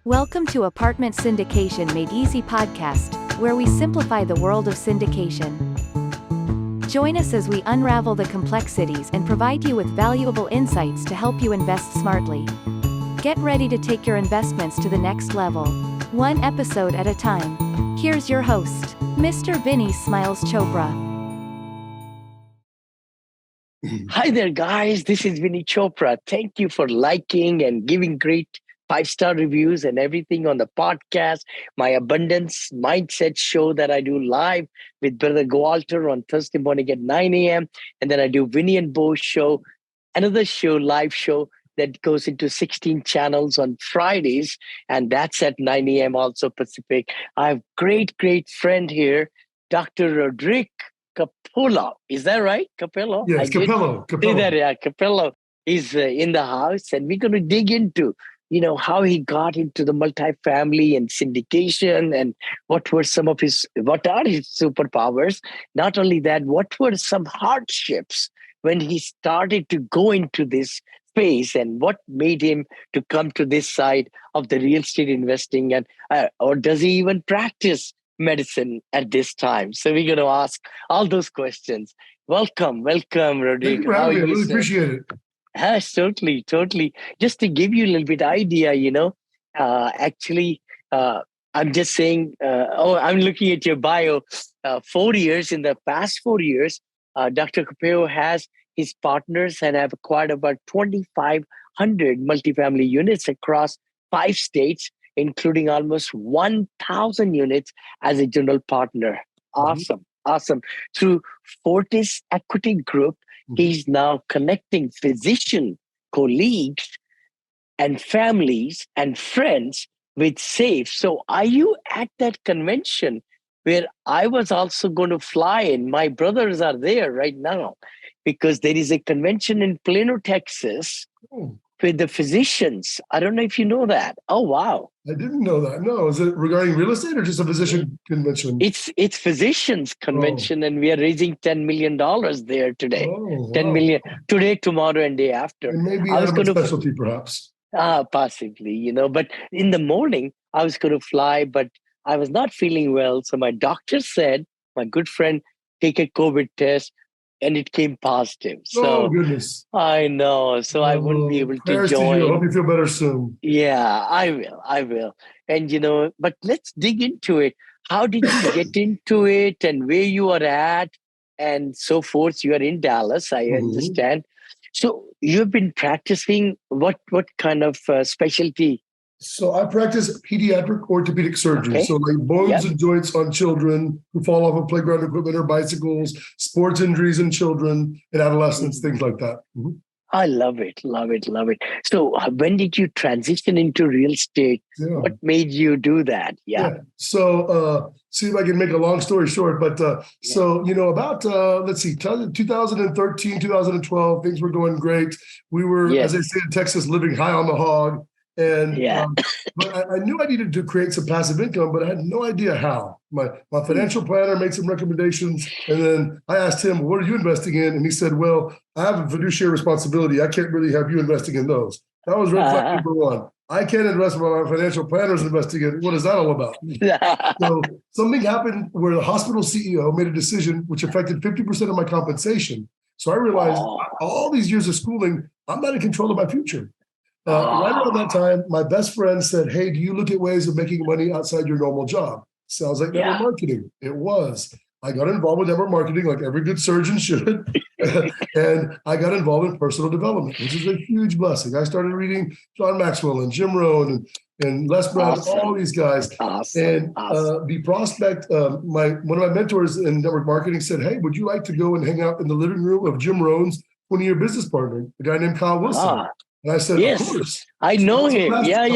Welcome to Apartment Syndication Made Easy podcast, where we simplify the world of syndication. Join us as we unravel the complexities and provide you with valuable insights to help you invest smartly. Get ready to take your investments to the next level, one episode at a time. Here's your host, Mr. Vinny Smiles Chopra. Hi there, guys. This is Vinny Chopra. Thank you for liking and giving great 5-star reviews and everything on the podcast, my abundance mindset show that I do live with Brother Walter on Thursday morning at 9 a.m. And then I do Vinny and Bo show, another show, live show that goes into 16 channels on Fridays. And that's at 9 a.m. also Pacific. I have great friend here, Dr. Roderick Capelo. Is that right? Capelo? Yes, Capelo. Say that, yeah, Capelo is in the house, and we're going to dig into how he got into the multifamily and syndication, and what are his superpowers. Not only that, what were some hardships when he started to go into this space, and what made him to come to this side of the real estate investing, and or does he even practice medicine at this time? So we're going to ask all those questions. Welcome, Rodrigo. Thank you for having me. I really appreciate it. Yes, totally. Just to give you a little bit idea, I'm just saying, I'm looking at your bio. 4 years, in the past 4 years, Dr. Capello has his partners and have acquired about 2,500 multifamily units across 5 states, including almost 1,000 units as a general partner. Awesome. Through Fortis Equity Group, he's now connecting physician colleagues and families and friends with SAFE. So are you at that convention where I was also going to fly in? My brothers are there right now because there is a convention in Plano, Texas with the physicians. I don't know if you know that. Oh, wow. I didn't know that. No, is it regarding real estate or just a physician convention? It's physicians convention, and we are raising $10 million there today. $10 million today, tomorrow, and day after. And maybe I was going to specialty, perhaps. Possibly, But in the morning, I was going to fly, but I was not feeling well. So my doctor said, my good friend, take a COVID test. And it came positive. So, goodness. I know. So I wouldn't be able to join. To you. I hope you feel better soon. Yeah, I will. And, but let's dig into it. How did you get into it, and where you are at and so forth? You are in Dallas, I understand. So you've been practicing what kind of specialty? So I practice pediatric orthopedic surgery. Okay. So like bones and joints on children who fall off of playground equipment or bicycles, sports injuries in children and adolescents, things like that. I love it. So when did you transition into real estate? Yeah. What made you do that? Yeah. So see if I can make a long story short, but about 2013, 2012, things were going great. We were, as I say in Texas, living high on the hog. And but I knew I needed to create some passive income, but I had no idea how. My financial planner made some recommendations, and then I asked him, "What are you investing in?" And he said, "Well, I have a fiduciary responsibility. I can't really have you investing in those." That was red flag number one. I can't invest while my financial planner is investing in. What is that all about? So something happened where the hospital CEO made a decision which affected 50% of my compensation. So I realized all these years of schooling, I'm not in control of my future. Right around that time, my best friend said, "Hey, do you look at ways of making money outside your normal job?" Sounds like network marketing. It was. I got involved with network marketing like every good surgeon should. And I got involved in personal development, which is a huge blessing. I started reading John Maxwell and Jim Rohn and Les Brown, all these guys. The prospect, one of my mentors in network marketing said, "Hey, would you like to go and hang out in the living room of Jim Rohn's 20-year business partner, a guy named Kyle Wilson?" And I said, "Yes, of course. I know him. Yeah.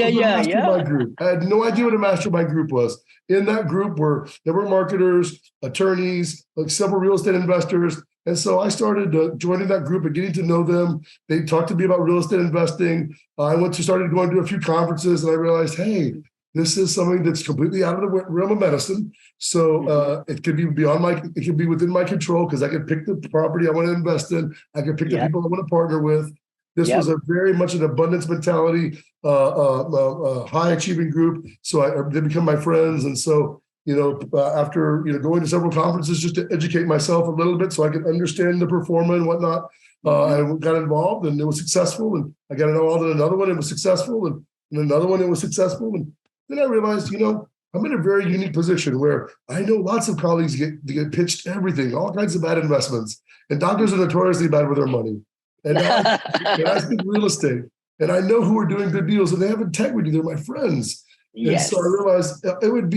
Group. I had no idea what a mastermind group was. In that group there were marketers, attorneys, like several real estate investors. And so I started joining that group and getting to know them. They talked to me about real estate investing. I started going to a few conferences, and I realized, hey, this is something that's completely out of the realm of medicine. So it could be it could be within my control because I could pick the property I want to invest in. I could pick the people I want to partner with. This was a very much an abundance mentality, high achieving group. So they become my friends. And so, after, going to several conferences just to educate myself a little bit so I could understand the performer and whatnot, I got involved and it was successful. And I got involved in another one, it was successful. And another one, it was successful. And then I realized, I'm in a very unique position where I know lots of colleagues get pitched everything, all kinds of bad investments. And doctors are notoriously bad with their money. And I speak real estate. And I know who are doing good deals and they have integrity. They're my friends. Yes. And so I realized I would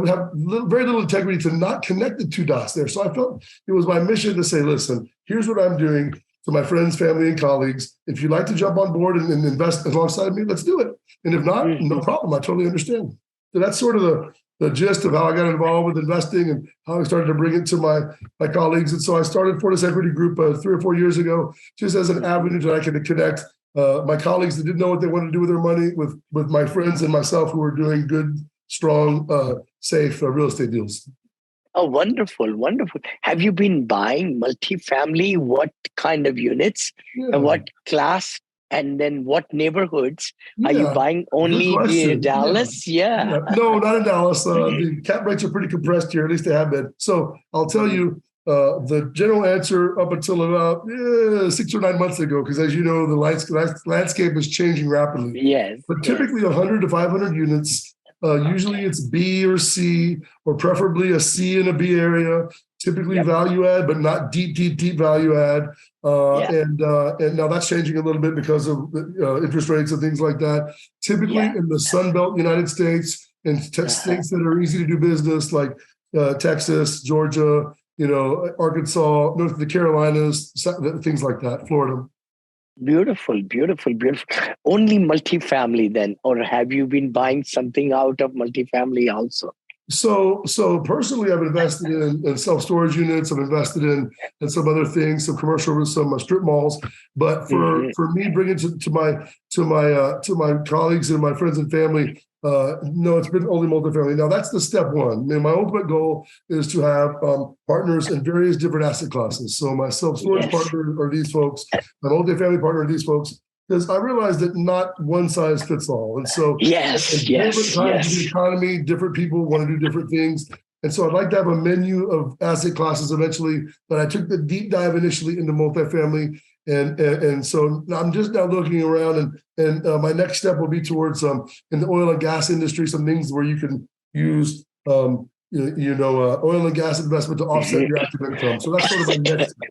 have very little integrity to not connect the two dots there. So I felt it was my mission to say, listen, here's what I'm doing to my friends, family, and colleagues. If you'd like to jump on board and invest alongside me, let's do it. And if not, no problem. I totally understand. So that's sort of the gist of how I got involved with investing and how I started to bring it to my colleagues. And so I started Fortis Equity Group 3 or 4 years ago, just as an avenue that I could connect my colleagues that didn't know what they wanted to do with their money with my friends and myself who were doing good, strong, safe real estate deals. Oh, wonderful, wonderful. Have you been buying multifamily? What kind of units? And what class? And then what neighborhoods? Are you buying only in Dallas? Yeah. No, not in Dallas. The cap rates are pretty compressed here, at least they have been. So I'll tell you the general answer up until about 6 or 9 months ago, because as you know, the landscape is changing rapidly. Yes. But typically 100 to 500 units. Usually it's B or C, or preferably a C in a B area. Typically value add, but not deep value add. And now that's changing a little bit because of interest rates and things like that. Typically in the Sun Belt United States and states that are easy to do business, like Texas, Georgia, Arkansas, North of the Carolinas, things like that, Florida. Beautiful. Only multifamily then, or have you been buying something out of multifamily also? So personally, I've invested in self-storage units. I've invested in some other things, some commercial, some strip malls. But for me, bringing to my colleagues and my friends and family, no, it's been only multifamily. Now that's the step one. I mean, my ultimate goal is to have partners in various different asset classes. So my self-storage partner are these folks. My multifamily partner are these folks. Because I realized that not one size fits all. And so different times of the economy, different people want to do different things. And so I'd like to have a menu of asset classes eventually, but I took the deep dive initially into multifamily. And so I'm just now looking around and my next step will be towards in the oil and gas industry, some things where you can use oil and gas investment to offset your active income. So that's sort of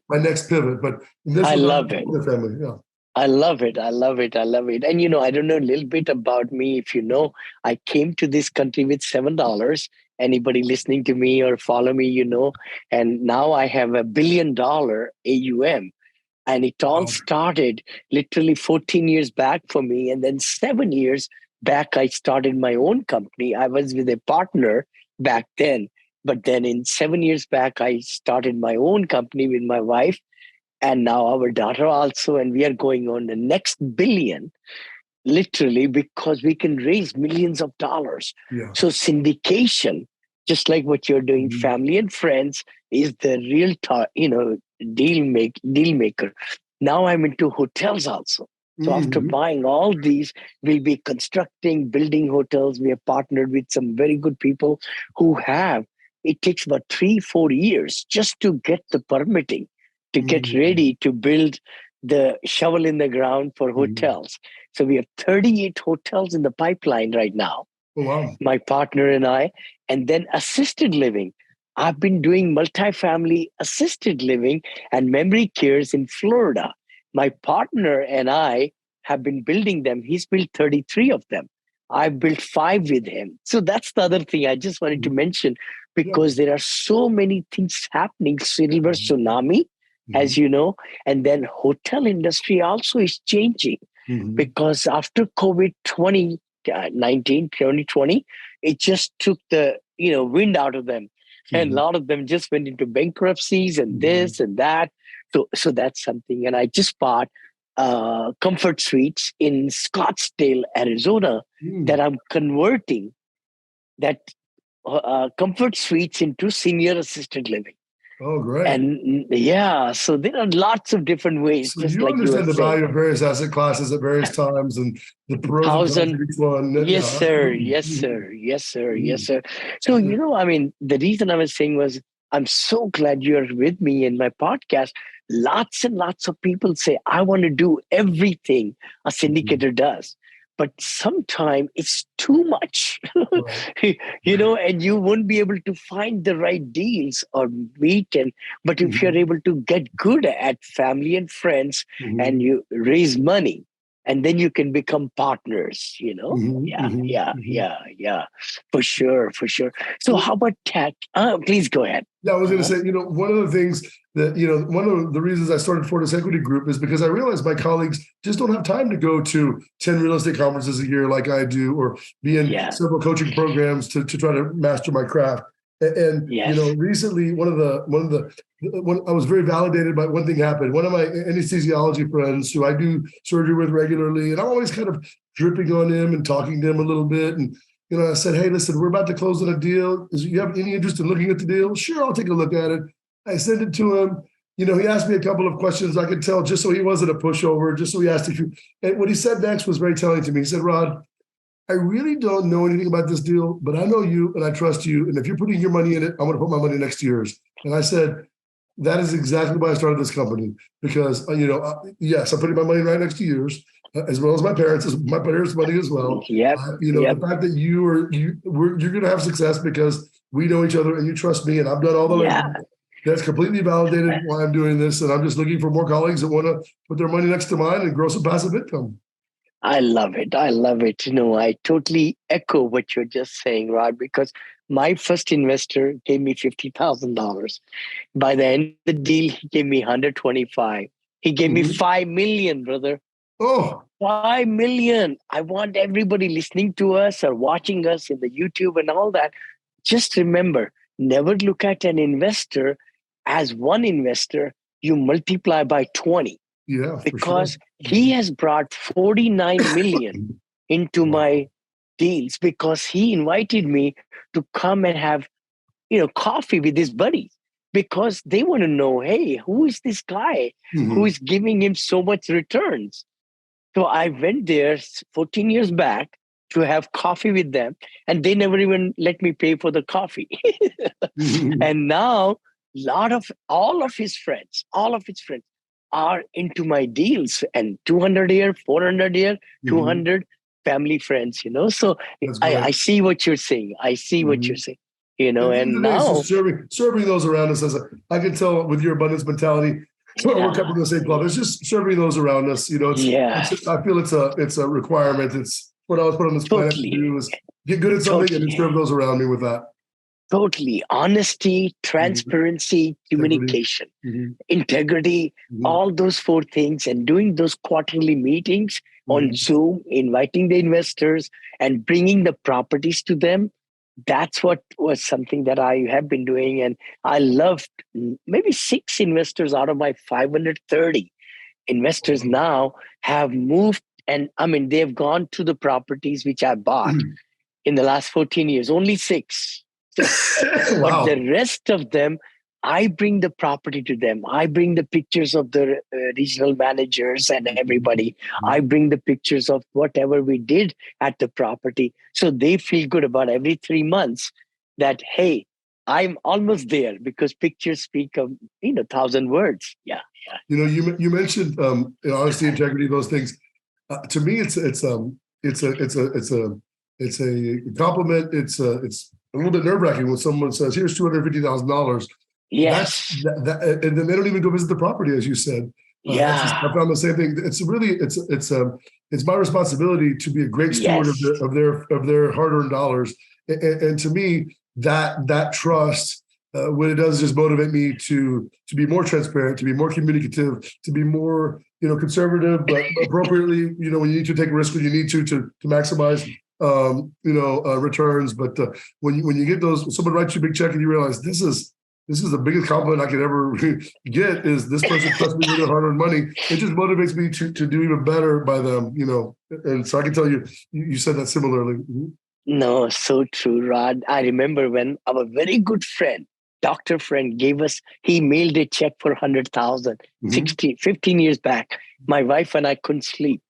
my next pivot. But I love it. Multifamily, I love it. And, I don't know a little bit about me. If I came to this country with $7. Anybody listening to me or follow me, and now I have $1 billion AUM. And it all started literally 14 years back for me. And then 7 years back, I started my own company. I was with a partner back then. But then in 7 years back, I started my own company with my wife. And now our daughter also, and we are going on the next billion, literally, because we can raise millions of dollars. Yeah. So syndication, just like what you're doing, family and friends, is the real, deal maker. Now I'm into hotels also. So after buying all these, we'll be building hotels. We have partnered with some very good people it takes about 3-4 years just to get the permitting, to get ready to build the shovel in the ground for hotels. So we have 38 hotels in the pipeline right now. Oh, wow. My partner and I, and then assisted living. I've been doing multifamily assisted living and memory cares in Florida. My partner and I have been building them. He's built 33 of them. I've built 5 with him. So that's the other thing I just wanted to mention, because there are so many things happening. Silver tsunami, as you know, and then hotel industry also is changing because after COVID 2020, it just took the wind out of them. And a lot of them just went into bankruptcies and this and that. So that's something. And I just bought Comfort Suites in Scottsdale, Arizona, that I'm converting that Comfort Suites into senior assisted living. Oh, great. And yeah, so there are lots of different ways, So just you like you were understand the saying. value of various asset classes at various times and the pros and cons of each one. Yes, Yeah, sir. absolutely. Yes, sir. Yes, sir. Yes, Mhm. sir. So, I mean, the reason I was saying was, I'm so glad you're with me in my podcast. Lots and lots of people say, I want to do everything a syndicator does. But sometimes it's too much, Right. and you won't be able to find the right deals or meet. But if you're Mhm. able to get good at family and friends and Mhm. you raise money, and then you can become partners. Mhm. Yeah, Mhm. yeah, Mhm. yeah, yeah, for sure, for sure. So So how about tech? Please go ahead. yeah, I was going to Uh-huh. say, one of the things that, one of the reasons I started Fortis Equity Group is because I realized my colleagues just don't have time to go to 10 real estate conferences a year like I do, or be in Yeah. several coaching programs to try to master my craft. And Yes. recently when I was very validated by one thing happened. One of my anesthesiology friends who I do surgery with regularly, and I'm always kind of dripping on him and talking to him a little bit. And I said, hey, listen, we're about to close on a deal. Do you have any interest in looking at the deal? Sure, I'll take a look at it. I sent it to him. He asked me a couple of questions. I could tell just so he wasn't a pushover, just so he asked a few. And what he said next was very telling to me. He said, Rod, I really don't know anything about this deal, but I know you and I trust you. And if you're putting your money in it, I'm going to put my money next to yours. And I said, that is exactly why I started this company, because, yes, I'm putting my money right next to yours, as well as my parents' money as well. Yep. The fact that you're going to have success because we know each other and you trust me, and I've done all the Yeah. legwork. That's completely validated why I'm doing this, and I'm just looking for more colleagues that want to put their money next to mine and grow some passive income. I love it. I love it. I totally echo what you're just saying, Rod, because my first investor gave me $50,000. By the end of the deal, he gave me 125. He gave me 5 million, brother. Oh, 5 million. I want everybody listening to us or watching us in the YouTube and all that. Just remember, never look at an investor as one investor. You multiply by 20. yeah, for Because sure. he has brought 49 million into my deals, because he invited me to come and have coffee with his buddies, because they want to know, hey, who is this guy who is giving him so much returns? So I went there 14 years back to have coffee with them, and they never even let me pay for the coffee. And now all of his friends are into my deals, and 200 here, 400 here, 200 family friends. So I see what you're saying. I see what you're saying. At the end And of the day, it's now, just serving those around us. I can tell with your abundance mentality, we're coming to the same club. It's just serving those around us. I feel it's a requirement. It's what I was put on this planet to do, is get good at something and then serve those around me with that. Totally. Honesty, transparency, communication, integrity, all those 4 things, and doing those quarterly meetings on Zoom, inviting the investors and bringing the properties to them. That's what was something that I have been doing. And I loved maybe 6 investors out of my 530 investors now have moved. And I mean, they've gone to the properties which I bought in the last 14 years, only 6. But the rest of them, I bring the property to them. I bring the pictures of the regional managers and everybody. I bring the pictures of whatever we did at the property. So they feel good about every 3 months that, hey, I'm almost there, because pictures speak of 1,000 words. Yeah. You mentioned honesty, integrity, those things. To me, it's a compliment. It's a little bit nerve-wracking when someone says, "Here's $250,000." Yes. And then they don't even go visit the property, as you said. I found the same thing. It's my responsibility to be a great steward of their hard-earned dollars. And to me, that trust, what it does is just motivate me to be more transparent, to be more communicative, to be more conservative, but appropriately. When you need to take a risk, when you need to maximize returns. But when you get those, someone writes you a big check and you realize this is the biggest compliment I could ever get, is this person trusts me with their hard-earned money. It just motivates me to do even better by them, And so I can tell you said that similarly. No, so true, Rod. I remember when our very good friend, doctor friend he mailed a check for 100,000, 15 years back. My wife and I couldn't sleep.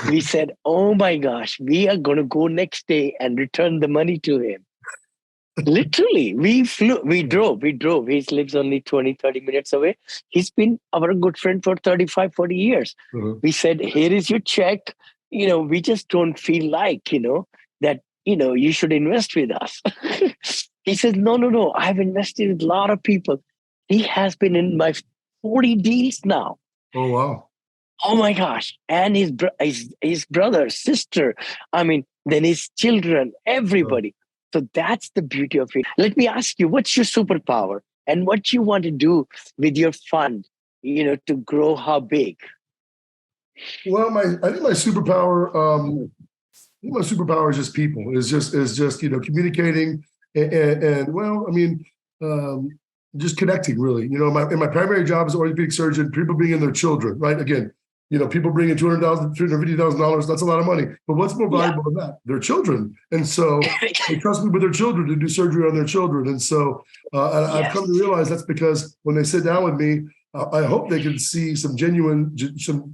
We said, oh my gosh, we are going to go next day and return the money to him. Literally, we drove. He lives only 20, 30 minutes away. He's been our good friend for 35, 40 years. We said, here is your check. We just don't feel like, that, you should invest with us. He says, no. I've invested with a lot of people. He has been in my 40 deals now. Oh, wow. Oh my gosh. And his brother, sister, then his children, everybody. So that's the beauty of it. Let me ask you, what's your superpower and what you want to do with your fund, to grow how big? Well, I think my superpower, is just people. Is just communicating and just connecting. Really, my primary job as an orthopedic surgeon. People bring in their children, right? Again, people bring in $200,000, $250,000. That's a lot of money. But what's more valuable than that? Their children. And so they trust me with their children to do surgery on their children. And so I've come to realize that's because when they sit down with me, I hope they can see some genuineness, some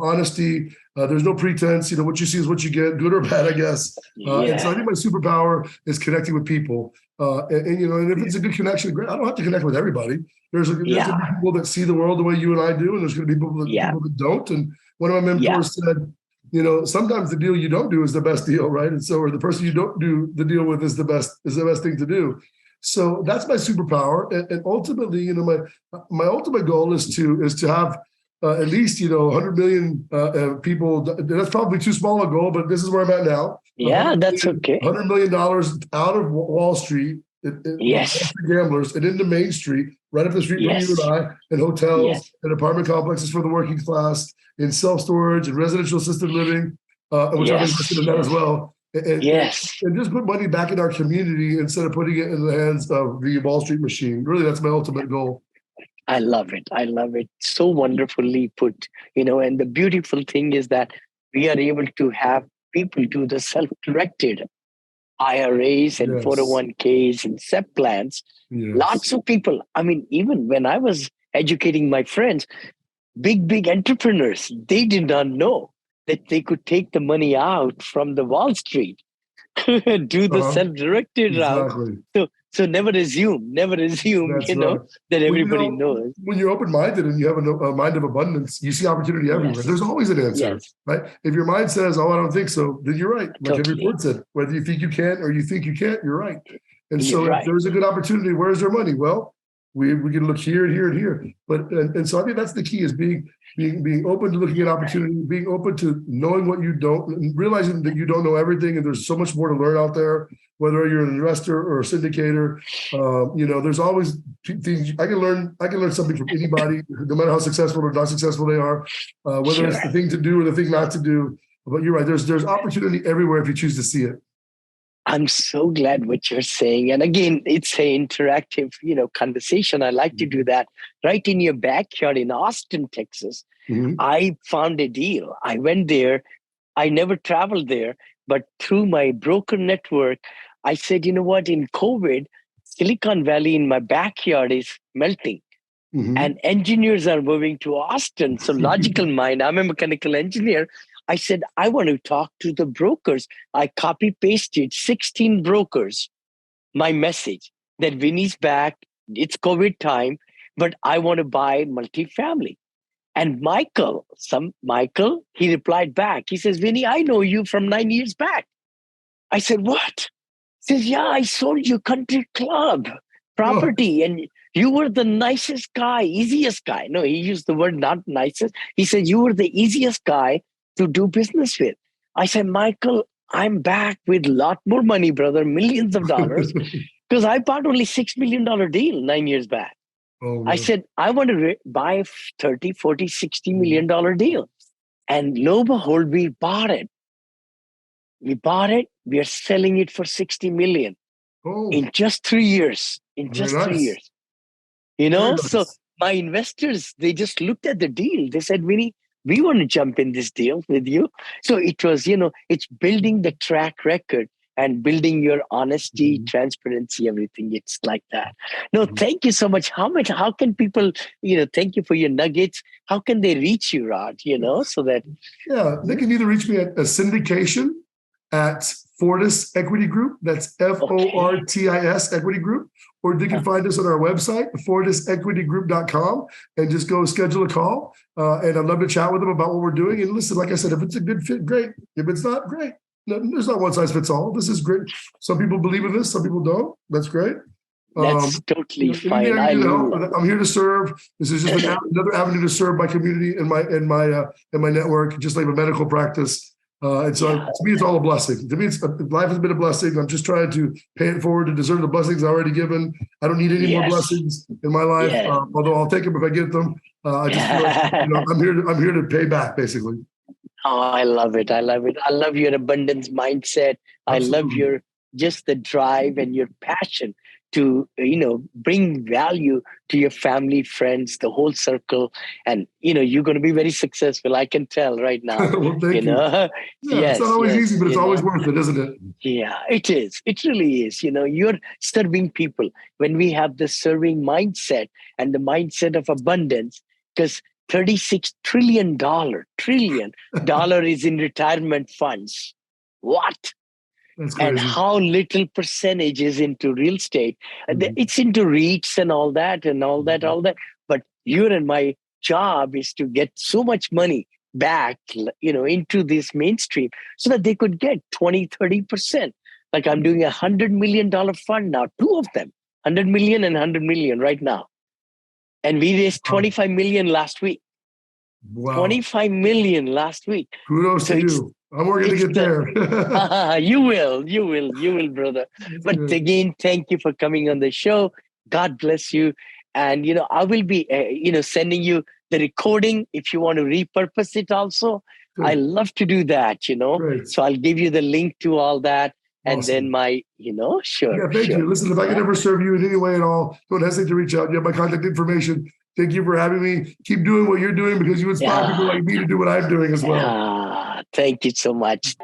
honesty. There's no pretense. What you see is what you get, good or bad, I guess. And so I think my superpower is connecting with people. And if it's a good connection, great. I don't have to connect with everybody. There's going to be people that see the world the way you and I do, and there's going to be people that don't. And one of my mentors said, sometimes the deal you don't do is the best deal, right? And so, or the person you don't do the deal with is the best thing to do. So that's my superpower, and ultimately, my ultimate goal is to have at least 100 million people. That's probably too small a goal, but this is where I'm at now. Yeah, that's okay. $100 million out of Wall Street, gamblers, and into Main Street, right up the street from you and I, and hotels and apartment complexes for the working class, in self-storage and residential assisted living, which I'm interested in that as well. And just put money back in our community instead of putting it in the hands of the Wall Street machine. Really, that's my ultimate goal. I love it. So wonderfully put, and the beautiful thing is that we are able to have people do the self-directed IRAs and 401ks and SEP plans. Lots of people. Even when I was educating my friends, big entrepreneurs, they did not know that they could take the money out from the Wall Street, do the self-directed route. So never assume, that everybody knows. When you're open-minded and you have a mind of abundance, you see opportunity everywhere. There's always an answer, right? If your mind says, oh, I don't think so, then you're right. Like every word said, whether you think you can or you think you can't, you're right. And if there's a good opportunity, where's their money? Well, we can look here and here and here. But and so I think that's the key, is being open to looking at opportunity, being open to knowing what you don't, and realizing that you don't know everything, and there's so much more to learn out there. Whether you're an investor or a syndicator, there's always things I can learn. I can learn something from anybody, no matter how successful or not successful they are. Whether it's the thing to do or the thing not to do. But you're right. There's opportunity everywhere if you choose to see it. I'm so glad what you're saying. And again, it's an interactive, conversation. I like to do that right in your backyard in Austin, Texas. I found a deal. I went there. I never traveled there, but through my broker network, I said, you know what, in COVID, Silicon Valley in my backyard is melting. And engineers are moving to Austin. So logical mind, I'm a mechanical engineer. I said, I want to talk to the brokers. I copy pasted 16 brokers, my message that Vinny's back. It's COVID time, but I want to buy multifamily. And Michael, he replied back. He says, Vinny, I know you from 9 years back. I said, what? He says, yeah, I sold you country club property and you were the nicest guy, easiest guy. No, he used the word not nicest. He said, you were the easiest guy to do business with. I said, Michael, I'm back with a lot more money, brother, millions of dollars, because I bought only $6 million deal 9 years back. I said, I want to buy a 30, 40, $60 million deal. And lo and behold, we bought it. We are selling it for $60 million in just 3 years. So my investors, they just looked at the deal. They said, Vinny, we want to jump in this deal with you. So it was, it's building the track record and building your honesty, transparency, everything. It's like that. No, thank you so much. How can people, thank you for your nuggets. How can they reach you, Rod, so that. Yeah, they can either reach me at a syndication at Fortis Equity Group. That's FORTIS Equity Group. Or they can find us on our website, fortisequitygroup.com, and just go schedule a call. And I'd love to chat with them about what we're doing. And listen, like I said, if it's a good fit, great. If it's not, great. No, there's not one size fits all. This is great. Some people believe in this, some people don't. That's great. That's totally fine. I'm here to serve. This is just another avenue to serve my community and my network, just like a medical practice. And so to me, it's all a blessing. To me, life has been a blessing. I'm just trying to pay it forward to deserve the blessings I've already given. I don't need any more blessings in my life, although I'll take them if I get them. I just feel like, I'm here to pay back, basically. Oh, I love it. I love your abundance mindset. Absolutely. I love your just the drive and your passion to, bring value to your family, friends, the whole circle. And, you're going to be very successful. I can tell right now. Well, thank you. Yeah, it's not always easy, but it's always worth it, isn't it? Yeah, it is. It really is. You're serving people. When we have the serving mindset and the mindset of abundance, because $36 trillion is in retirement funds. What? And how little percentage is into real estate. It's into REITs and all that. But your and my job is to get so much money back, into this mainstream so that they could get 20, 30%. Like I'm doing $100 million fund now, two of them, 100 million and 100 million right now. And we raised 25 million last week. Wow. 25 million last week. Kudos to you. I'm working to get there. You will, brother. But again, thank you for coming on the show. God bless you. And, I will be, sending you the recording if you want to repurpose it also. Good. I love to do that, Great. So I'll give you the link to all that. And then my, sure. Yeah, thank you. Listen, if I can ever serve you in any way at all, don't hesitate to reach out. You have my contact information. Thank you for having me. Keep doing what you're doing because you inspire people like me to do what I'm doing as well. Thank you so much.